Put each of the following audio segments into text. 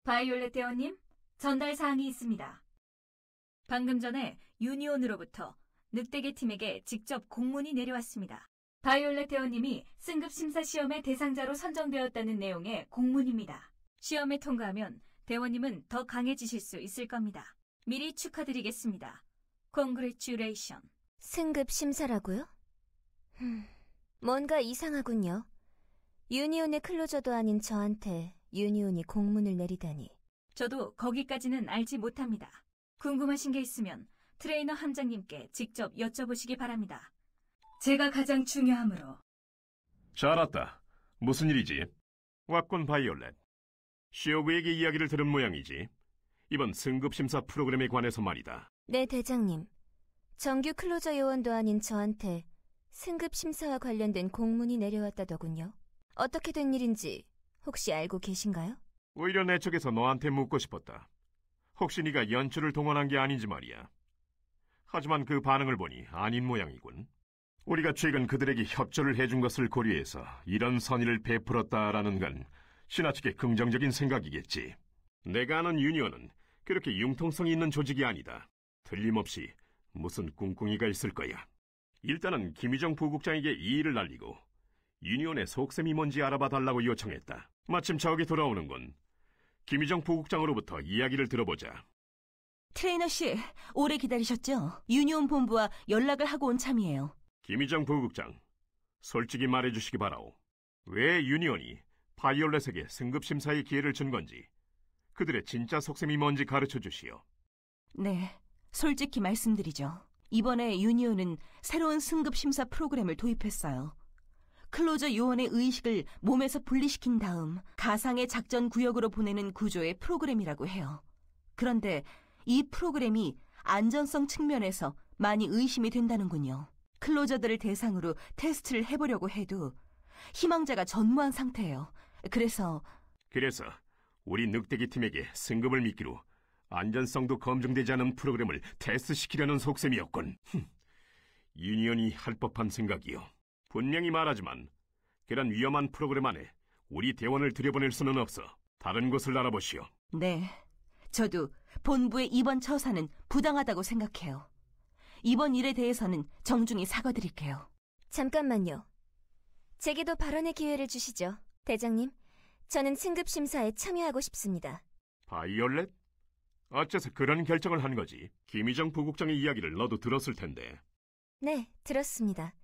바이올렛 대원님, 전달 사항이 있습니다. 방금 전에 유니온으로부터 늑대계 팀에게 직접 공문이 내려왔습니다. 바이올렛 대원님이 승급 심사 시험의 대상자로 선정되었다는 내용의 공문입니다. 시험에 통과하면 대원님은 더 강해지실 수 있을 겁니다. 미리 축하드리겠습니다. Congratulation. 승급 심사라고요? 뭔가 이상하군요. 유니온의 클로저도 아닌 저한테 유니온이 공문을 내리다니. 저도 거기까지는 알지 못합니다. 궁금하신 게 있으면 트레이너 함장님께 직접 여쭤보시기 바랍니다. 제가 가장 중요하므로. 잘 왔다. 무슨 일이지? 왔군, 바이올렛. 시오브에게 이야기를 들은 모양이지. 이번 승급심사 프로그램에 관해서 말이다. 네, 대장님. 정규 클로저 요원도 아닌 저한테 승급심사와 관련된 공문이 내려왔다더군요. 어떻게 된 일인지 혹시 알고 계신가요? 오히려 내 쪽에서 너한테 묻고 싶었다. 혹시 네가 연출을 동원한 게 아닌지 말이야. 하지만 그 반응을 보니 아닌 모양이군. 우리가 최근 그들에게 협조를 해준 것을 고려해서 이런 선의를 베풀었다라는 건 신하측의 긍정적인 생각이겠지. 내가 아는 유니온은 그렇게 융통성이 있는 조직이 아니다. 틀림없이 무슨 꿍꿍이가 있을 거야. 일단은 김희정 부국장에게 이 일을 알리고 유니온의 속셈이 뭔지 알아봐 달라고 요청했다. 마침 저기 돌아오는군. 김희정 부국장으로부터 이야기를 들어보자. 트레이너 씨, 오래 기다리셨죠? 유니온 본부와 연락을 하고 온 참이에요. 김희정 부국장, 솔직히 말해주시기 바라오. 왜 유니온이 바이올렛에게 승급심사의 기회를 준 건지, 그들의 진짜 속셈이 뭔지 가르쳐 주시오. 네, 솔직히 말씀드리죠. 이번에 유니온은 새로운 승급심사 프로그램을 도입했어요. 클로저 요원의 의식을 몸에서 분리시킨 다음 가상의 작전 구역으로 보내는 구조의 프로그램이라고 해요. 그런데 이 프로그램이 안전성 측면에서 많이 의심이 된다는군요. 클로저들을 대상으로 테스트를 해보려고 해도 희망자가 전무한 상태예요. 그래서 우리 늑대기 팀에게 승급을 미끼로 안전성도 검증되지 않은 프로그램을 테스트시키려는 속셈이었군. 유니온이 할 법한 생각이요. 분명히 말하지만 그런 위험한 프로그램 안에 우리 대원을 들여보낼 수는 없어. 다른 곳을 알아보시오. 네, 저도 본부의 이번 처사는 부당하다고 생각해요. 이번 일에 대해서는 정중히 사과드릴게요. 잠깐만요. 제게도 발언의 기회를 주시죠. 대장님, 저는 승급심사에 참여하고 싶습니다. 바이올렛? 어째서 그런 결정을 한 거지? 김희정 부국장의 이야기를 너도 들었을 텐데. 네, 들었습니다.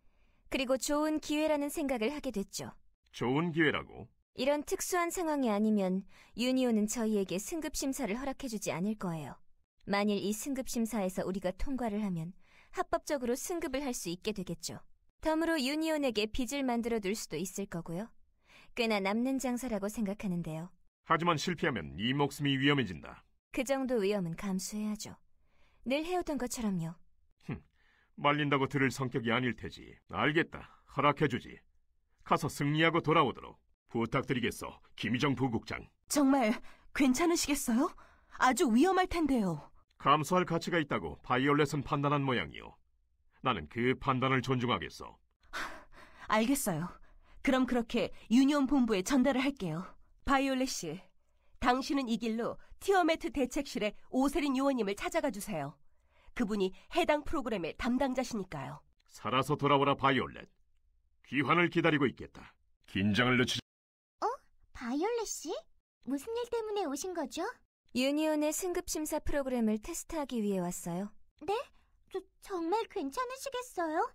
그리고 좋은 기회라는 생각을 하게 됐죠. 좋은 기회라고? 이런 특수한 상황이 아니면 유니온은 저희에게 승급심사를 허락해주지 않을 거예요. 만일 이 승급심사에서 우리가 통과를 하면 합법적으로 승급을 할 수 있게 되겠죠. 덤으로 유니온에게 빚을 만들어둘 수도 있을 거고요. 꽤나 남는 장사라고 생각하는데요. 하지만 실패하면 네 목숨이 위험해진다. 그 정도 위험은 감수해야죠. 늘 해오던 것처럼요. 말린다고 들을 성격이 아닐 테지. 알겠다. 허락해주지. 가서 승리하고 돌아오도록 부탁드리겠어, 김희정 부국장. 정말 괜찮으시겠어요? 아주 위험할 텐데요. 감수할 가치가 있다고 바이올렛은 판단한 모양이요. 나는 그 판단을 존중하겠어. 알겠어요. 그럼 그렇게 유니온 본부에 전달을 할게요. 바이올렛 씨, 당신은 이 길로 티어매트 대책실의 오세린 요원님을 찾아가 주세요. 그분이 해당 프로그램의 담당자시니까요. 살아서 돌아오라, 바이올렛. 귀환을 기다리고 있겠다. 긴장을 늦추지. 바이올렛 씨? 무슨 일 때문에 오신 거죠? 유니온의 승급심사 프로그램을 테스트하기 위해 왔어요. 네? 정말 괜찮으시겠어요?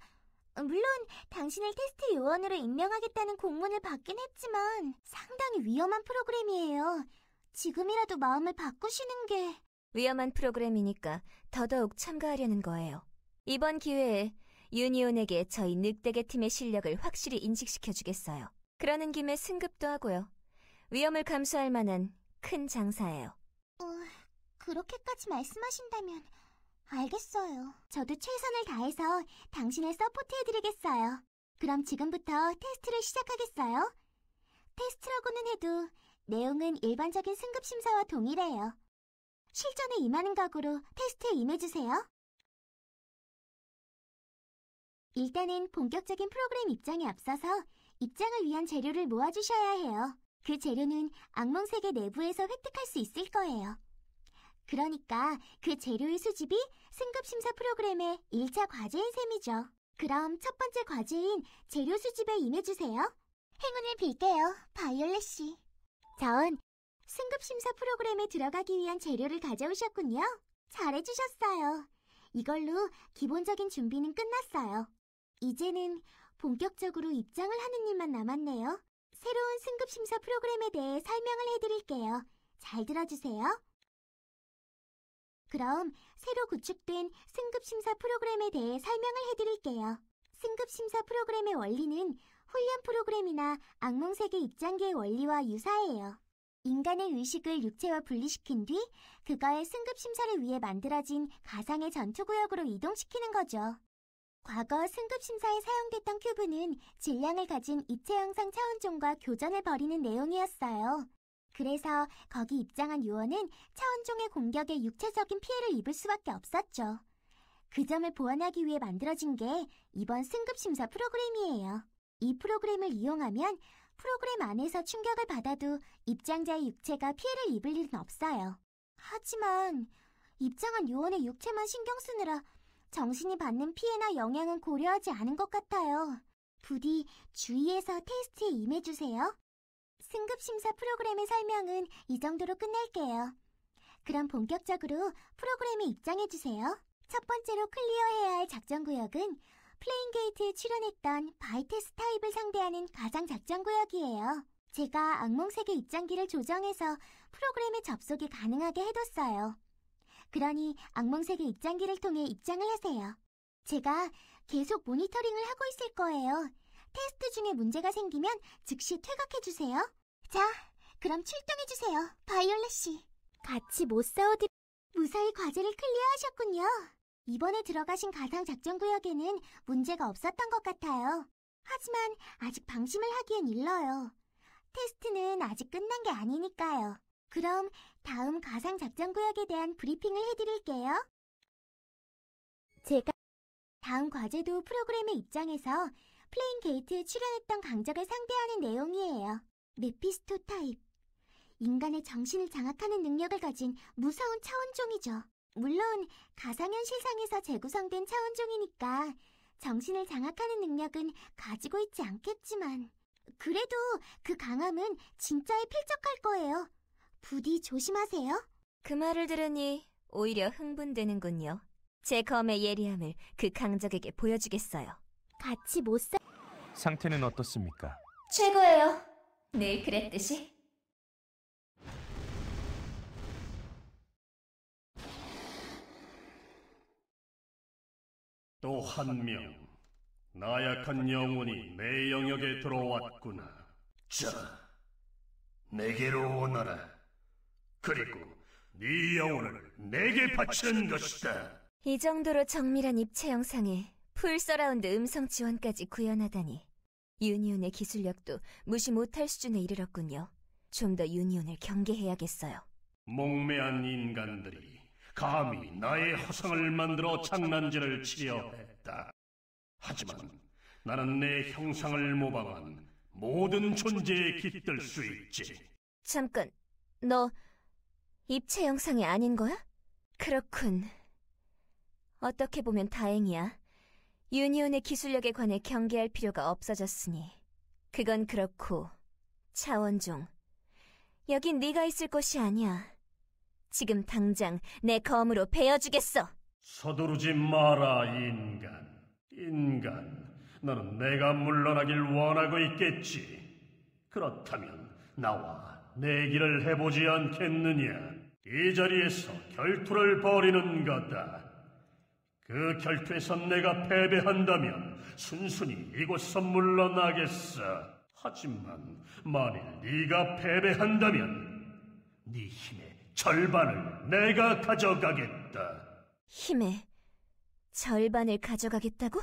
물론 당신을 테스트 요원으로 임명하겠다는 공문을 받긴 했지만 상당히 위험한 프로그램이에요. 지금이라도 마음을 바꾸시는 게... 위험한 프로그램이니까 더더욱 참가하려는 거예요. 이번 기회에 유니온에게 저희 늑대계 팀의 실력을 확실히 인식시켜주겠어요. 그러는 김에 승급도 하고요. 위험을 감수할 만한 큰 장사예요. 그렇게까지 말씀하신다면 알겠어요. 저도 최선을 다해서 당신을 서포트해드리겠어요. 그럼 지금부터 테스트를 시작하겠어요. 테스트라고는 해도 내용은 일반적인 승급심사와 동일해요. 실전에 임하는 각오로 테스트에 임해주세요. 일단은 본격적인 프로그램 입장에 앞서서 입장을 위한 재료를 모아주셔야 해요. 그 재료는 악몽세계 내부에서 획득할 수 있을 거예요. 그러니까 그 재료의 수집이 승급심사 프로그램의 1차 과제인 셈이죠. 그럼 첫 번째 과제인 재료 수집에 임해주세요. 행운을 빌게요, 바이올렛 씨. 전 승급심사 프로그램에 들어가기 위한 재료를 가져오셨군요. 잘해주셨어요. 이걸로 기본적인 준비는 끝났어요. 이제는 본격적으로 입장을 하는 일만 남았네요. 새로운 승급심사 프로그램에 대해 설명을 해드릴게요. 잘 들어주세요. 그럼 새로 구축된 승급심사 프로그램에 대해 설명을 해드릴게요. 승급심사 프로그램의 원리는 훈련 프로그램이나 악몽세계 입장기의 원리와 유사해요. 인간의 의식을 육체와 분리시킨 뒤 그거의 승급심사를 위해 만들어진 가상의 전투구역으로 이동시키는 거죠. 과거 승급심사에 사용됐던 큐브는 질량을 가진 입체 형상 차원종과 교전을 벌이는 내용이었어요. 그래서 거기 입장한 요원은 차원종의 공격에 육체적인 피해를 입을 수밖에 없었죠. 그 점을 보완하기 위해 만들어진 게 이번 승급심사 프로그램이에요. 이 프로그램을 이용하면 프로그램 안에서 충격을 받아도 입장자의 육체가 피해를 입을 일은 없어요. 하지만 입장한 요원의 육체만 신경 쓰느라 정신이 받는 피해나 영향은 고려하지 않은 것 같아요. 부디 주의해서 테스트에 임해주세요. 승급심사 프로그램의 설명은 이 정도로 끝낼게요. 그럼 본격적으로 프로그램에 입장해주세요. 첫 번째로 클리어해야 할 작전구역은 플레인 게이트에 출연했던 바이테스 타입을 상대하는 가상 작전구역이에요. 제가 악몽세계 입장기를 조정해서 프로그램에 접속이 가능하게 해뒀어요. 그러니 악몽세계 입장기를 통해 입장을 하세요. 제가 계속 모니터링을 하고 있을 거예요. 테스트 중에 문제가 생기면 즉시 퇴각해주세요. 자, 그럼 출동해주세요, 바이올렛 씨. 같이 못 싸워도 무사히 과제를 클리어하셨군요. 이번에 들어가신 가상 작전구역에는 문제가 없었던 것 같아요. 하지만 아직 방심을 하기엔 일러요. 테스트는 아직 끝난 게 아니니까요. 그럼 다음 가상 작전구역에 대한 브리핑을 해드릴게요. 제가 다음 과제도 프로그램의 입장에서 플레인 게이트에 출연했던 강적을 상대하는 내용이에요. 메피스토 타입. 인간의 정신을 장악하는 능력을 가진 무서운 차원종이죠. 물론 가상현실상에서 재구성된 차원종이니까 정신을 장악하는 능력은 가지고 있지 않겠지만 그래도 그 강함은 진짜에 필적할 거예요. 부디 조심하세요. 그 말을 들으니 오히려 흥분되는군요. 제 검의 예리함을 그 강적에게 보여주겠어요. 같이 못 사... 상태는 어떻습니까? 최고예요. 늘 그랬듯이. 또 한 명, 나약한 영혼이 내 영역에 들어왔구나. 자, 내게로 오너라. 그리고 네 영혼을 내게 바치는 것이다. 이 정도로 정밀한 입체 영상에 풀 서라운드 음성 지원까지 구현하다니 유니온의 기술력도 무시 못할 수준에 이르렀군요. 좀 더 유니온을 경계해야겠어요. 목매한 인간들이 감히 나의 화상을 만들어 장난질을 치려 했다. 하지만 나는 내 형상을 모방한 모든 존재에 깃들 수 있지. 잠깐, 너 입체 영상이 아닌 거야? 그렇군. 어떻게 보면 다행이야. 유니온의 기술력에 관해 경계할 필요가 없어졌으니. 그건 그렇고, 차원종. 여긴 네가 있을 곳이 아니야. 지금 당장 내 검으로 베어주겠어. 서두르지 마라, 인간. 인간, 너는 내가 물러나길 원하고 있겠지. 그렇다면 나와 내기를 해보지 않겠느냐. 이 자리에서 결투를 벌이는 거다. 그 결투에서 내가 패배한다면 순순히 이곳에서 물러나겠어. 하지만 만일 네가 패배한다면 네 힘의 절반을 내가 가져가겠다. 힘의 절반을 가져가겠다고?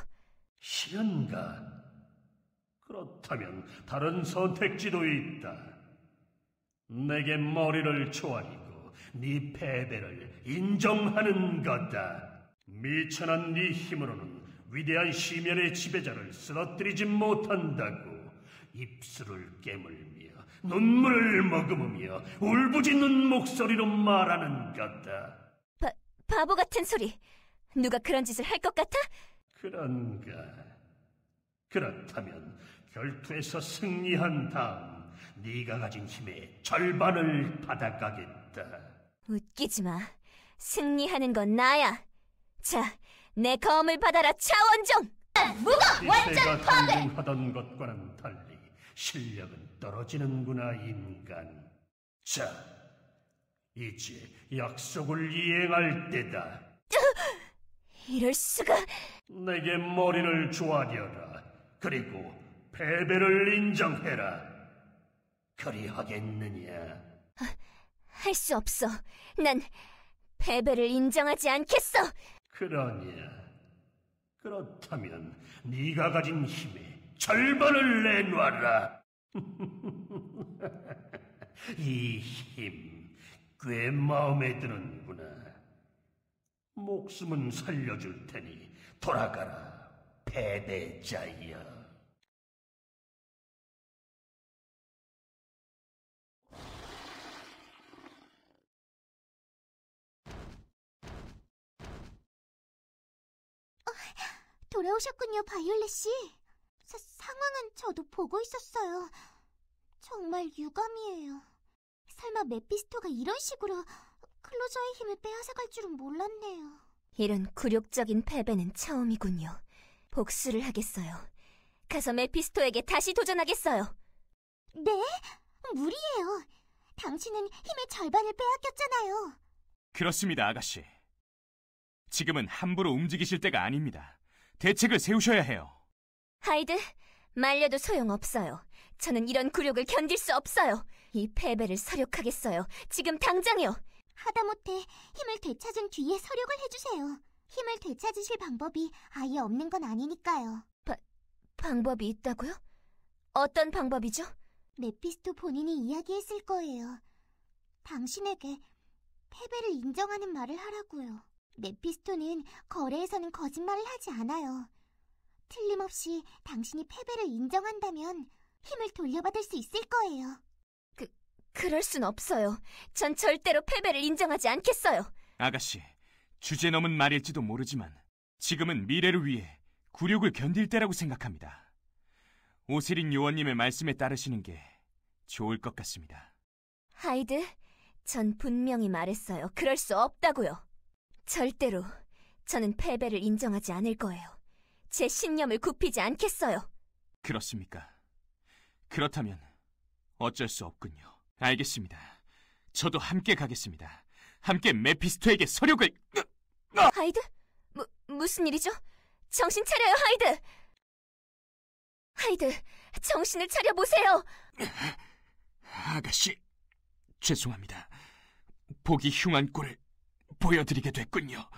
싫은가? 그렇다면 다른 선택지도 있다. 내게 머리를 조아리고 네 패배를 인정하는 거다. 미천한 네 힘으로는 위대한 심연의 지배자를 쓰러뜨리지 못한다고. 입술을 깨물며 눈물을 머금으며 울부짖는 목소리로 말하는 거다. 바보 같은 소리. 누가 그런 짓을 할 것 같아? 그런가? 그렇다면 결투에서 승리한 다음 네가 가진 힘의 절반을 받아가겠다. 웃기지 마. 승리하는 건 나야. 자, 내 검을 받아라, 차원종! 시세가 당분하던 것과는 달리 실력은 떨어지는구나, 인간. 자, 이제 약속을 이행할 때다. 이럴 수가... 내게 머리를 조아려라. 그리고 패배를 인정해라. 그리하겠느냐? 할 수 없어. 난 패배를 인정하지 않겠어. 그러냐? 그렇다면 네가 가진 힘의 절반을 내놔라. 이 힘 꽤 마음에 드는구나. 목숨은 살려줄 테니 돌아가라, 패배자여. 돌아오셨군요, 바이올렛 씨. 상황은 저도 보고 있었어요. 정말 유감이에요. 설마 메피스토가 이런 식으로 클로저의 힘을 빼앗아갈 줄은 몰랐네요. 이런 굴욕적인 패배는 처음이군요. 복수를 하겠어요. 가서 메피스토에게 다시 도전하겠어요. 네? 무리예요. 당신은 힘의 절반을 빼앗겼잖아요. 그렇습니다, 아가씨. 지금은 함부로 움직이실 때가 아닙니다. 대책을 세우셔야 해요. 하이드, 말려도 소용없어요. 저는 이런 굴욕을 견딜 수 없어요. 이 패배를 서력하겠어요. 지금 당장이요. 하다못해 힘을 되찾은 뒤에 서력을 해주세요. 힘을 되찾으실 방법이 아예 없는 건 아니니까요. 방법이 있다고요? 어떤 방법이죠? 메피스토 본인이 이야기했을 거예요. 당신에게 패배를 인정하는 말을 하라고요. 메피스토는 거래에서는 거짓말을 하지 않아요. 틀림없이 당신이 패배를 인정한다면 힘을 돌려받을 수 있을 거예요. 그럴 순 없어요. 전 절대로 패배를 인정하지 않겠어요. 아가씨, 주제 넘은 말일지도 모르지만 지금은 미래를 위해 굴욕을 견딜 때라고 생각합니다. 오세린 요원님의 말씀에 따르시는 게 좋을 것 같습니다. 하이드, 전 분명히 말했어요. 그럴 수 없다고요. 절대로 저는 패배를 인정하지 않을 거예요. 제 신념을 굽히지 않겠어요. 그렇습니까? 그렇다면 어쩔 수 없군요. 알겠습니다. 저도 함께 가겠습니다. 함께 메피스토에게 서력을... 하이드? 무슨 일이죠? 정신 차려요, 하이드! 하이드, 정신을 차려보세요! 아가씨, 죄송합니다. 보기 흉한 꼴을 보여드리게 됐군요.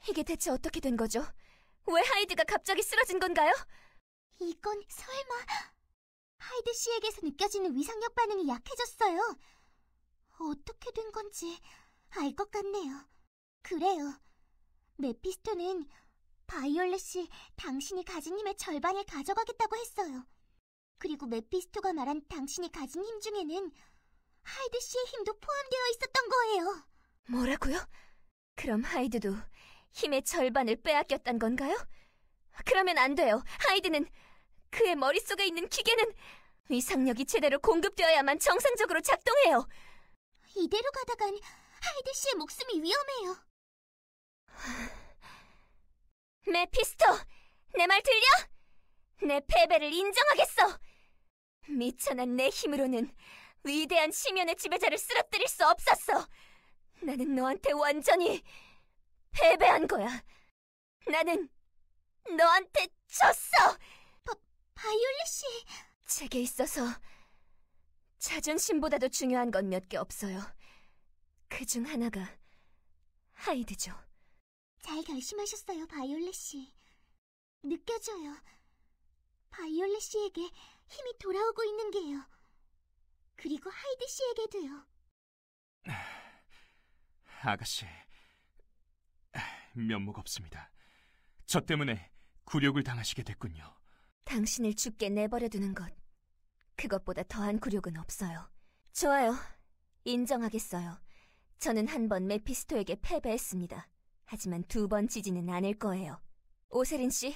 이게 대체 어떻게 된 거죠? 왜 하이드가 갑자기 쓰러진 건가요? 이건 설마... 하이드 씨에게서 느껴지는 위상력 반응이 약해졌어요. 어떻게 된 건지 알 것 같네요. 그래요. 메피스토는 바이올렛이 당신이 가진 힘의 절반을 가져가겠다고 했어요. 그리고 메피스토가 말한 당신이 가진 힘 중에는 하이드 씨의 힘도 포함되어 있었던 거예요. 뭐라고요? 그럼 하이드도 힘의 절반을 빼앗겼단 건가요? 그러면 안 돼요. 하이드는... 그의 머릿속에 있는 기계는 위상력이 제대로 공급되어야만 정상적으로 작동해요. 이대로 가다간 하이드 씨의 목숨이 위험해요. 메피스토, 내 말 들려? 내 패배를 인정하겠어. 미천한 내 힘으로는 위대한 심연의 지배자를 쓰러뜨릴 수 없었어. 나는 너한테 완전히 패배한 거야. 나는 너한테 졌어. 바이올렛 씨... 제게 있어서 자존심보다도 중요한 건 몇 개 없어요. 그중 하나가 하이드죠. 잘 결심하셨어요, 바이올렛 씨. 느껴져요. 바이올렛 씨에게 힘이 돌아오고 있는 게요. 그리고 하이드 씨에게도요. 아가씨, 면목 없습니다. 저 때문에 굴욕을 당하시게 됐군요. 당신을 죽게 내버려두는 것 그것보다 더한 굴욕은 없어요. 좋아요. 인정하겠어요. 저는 한 번 메피스토에게 패배했습니다. 하지만 2번 지지는 않을 거예요. 오세린 씨,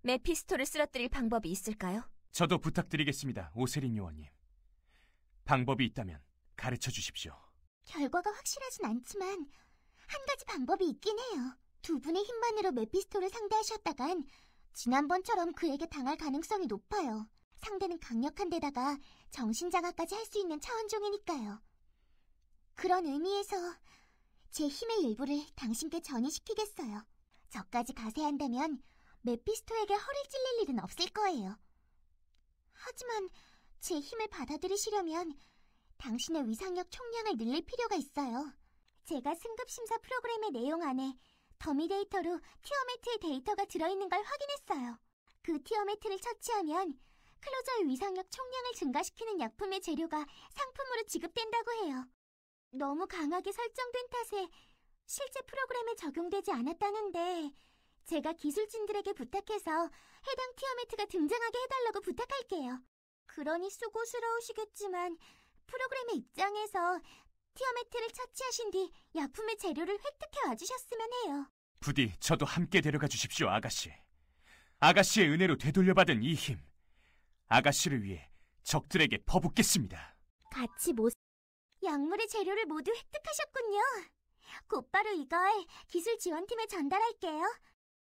메피스토를 쓰러뜨릴 방법이 있을까요? 저도 부탁드리겠습니다, 오세린 요원님. 방법이 있다면 가르쳐 주십시오. 결과가 확실하진 않지만 한 가지 방법이 있긴 해요. 2분의 힘만으로 메피스토를 상대하셨다간 지난번처럼 그에게 당할 가능성이 높아요. 상대는 강력한 데다가 정신장악까지 할 수 있는 차원종이니까요. 그런 의미에서 제 힘의 일부를 당신께 전이시키겠어요. 저까지 가세한다면 메피스토에게 허를 찔릴 일은 없을 거예요. 하지만 제 힘을 받아들이시려면 당신의 위상력 총량을 늘릴 필요가 있어요. 제가 승급심사 프로그램의 내용 안에 더미 데이터로 티어매트의 데이터가 들어있는 걸 확인했어요. 그 티어매트를 처치하면 클로저의 위상력 총량을 증가시키는 약품의 재료가 상품으로 지급된다고 해요. 너무 강하게 설정된 탓에 실제 프로그램에 적용되지 않았다는데 제가 기술진들에게 부탁해서 해당 티어매트가 등장하게 해달라고 부탁할게요. 그러니 수고스러우시겠지만 프로그램의 입장에서 티어매트를 처치하신 뒤 약품의 재료를 획득해 와주셨으면 해요. 부디 저도 함께 데려가 주십시오, 아가씨. 아가씨의 은혜로 되돌려받은 이 힘, 아가씨를 위해 적들에게 퍼붓겠습니다. 같이 약물의 재료를 모두 획득하셨군요. 곧바로 이걸 기술지원팀에 전달할게요.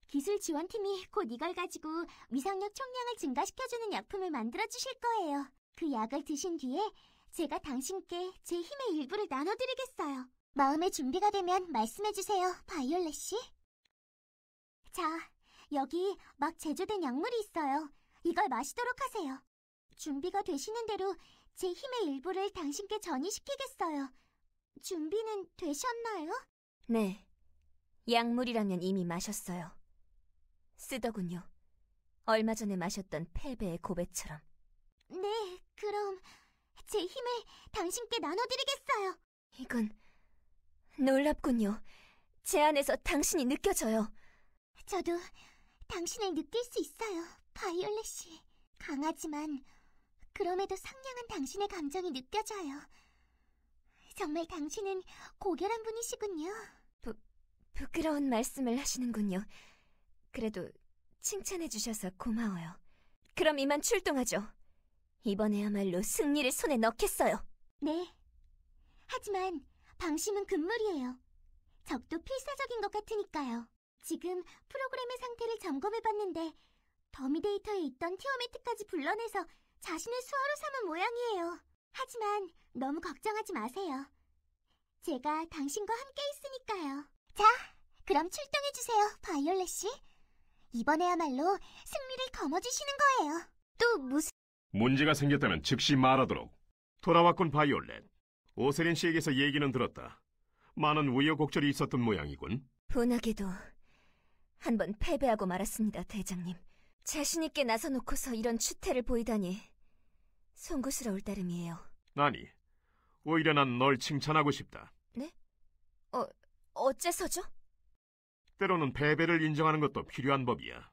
기술지원팀이 곧 이걸 가지고 위상력 총량을 증가시켜주는 약품을 만들어주실 거예요. 그 약을 드신 뒤에 제가 당신께 제 힘의 일부를 나눠드리겠어요. 마음의 준비가 되면 말씀해주세요, 바이올렛 씨. 자, 여기 막 제조된 약물이 있어요. 이걸 마시도록 하세요. 준비가 되시는 대로 제 힘의 일부를 당신께 전이시키겠어요. 준비는 되셨나요? 네. 약물이라면 이미 마셨어요. 쓰더군요. 얼마 전에 마셨던 패배의 고배처럼. 네, 그럼 제 힘을 당신께 나눠드리겠어요. 이건 놀랍군요. 제 안에서 당신이 느껴져요. 저도 당신을 느낄 수 있어요, 바이올렛 씨. 강하지만 그럼에도 상냥한 당신의 감정이 느껴져요. 정말 당신은 고결한 분이시군요. 부끄러운 말씀을 하시는군요. 그래도 칭찬해 주셔서 고마워요. 그럼 이만 출동하죠. 이번에야말로 승리를 손에 넣겠어요. 네. 하지만 방심은 금물이에요. 적도 필사적인 것 같으니까요. 지금 프로그램의 상태를 점검해봤는데 더미 데이터에 있던 티오메트까지 불러내서 자신의 수하로 삼은 모양이에요. 하지만 너무 걱정하지 마세요. 제가 당신과 함께 있으니까요. 자, 그럼 출동해주세요, 바이올렛 씨. 이번에야말로 승리를 거머쥐시는 거예요. 또 무슨... 문제가 생겼다면 즉시 말하도록. 돌아왔군, 바이올렛. 오세린 씨에게서 얘기는 들었다. 많은 우여곡절이 있었던 모양이군. 분하게도 한번 패배하고 말았습니다, 대장님. 자신 있게 나서놓고서 이런 추태를 보이다니 송구스러울 따름이에요. 아니, 오히려 난 널 칭찬하고 싶다. 네? 어째서죠? 때로는 패배를 인정하는 것도 필요한 법이야.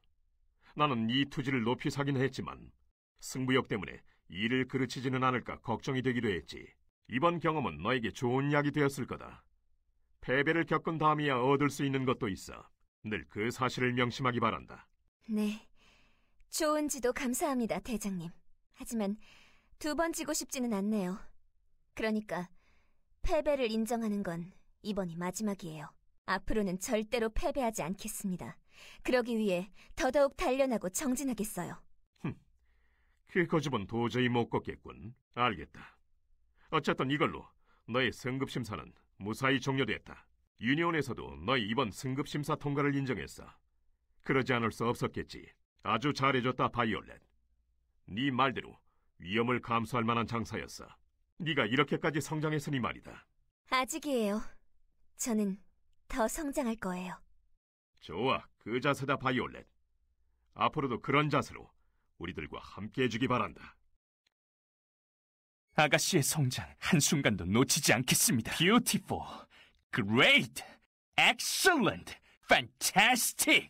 나는 이 투지를 높이 사긴 했지만 승부욕 때문에 일을 그르치지는 않을까 걱정이 되기도 했지. 이번 경험은 너에게 좋은 약이 되었을 거다. 패배를 겪은 다음이야 얻을 수 있는 것도 있어. 늘 그 사실을 명심하기 바란다. 네, 좋은 지도 감사합니다, 대장님. 하지만 2번 지고 싶지는 않네요. 그러니까 패배를 인정하는 건 이번이 마지막이에요. 앞으로는 절대로 패배하지 않겠습니다. 그러기 위해 더더욱 단련하고 정진하겠어요. 그 고집은 도저히 못 걷겠군. 알겠다. 어쨌든 이걸로 너의 승급심사는 무사히 종료됐다. 유니온에서도 너의 이번 승급심사 통과를 인정했어. 그러지 않을 수 없었겠지. 아주 잘해줬다, 바이올렛. 네 말대로 위험을 감수할 만한 장사였어. 네가 이렇게까지 성장했으니 말이다. 아직이에요. 저는 더 성장할 거예요. 좋아, 그 자세다, 바이올렛. 앞으로도 그런 자세로 우리들과 함께 해주기 바란다. 아가씨의 성장 한순간도 놓치지 않겠습니다. Beautiful, great, excellent, fantastic!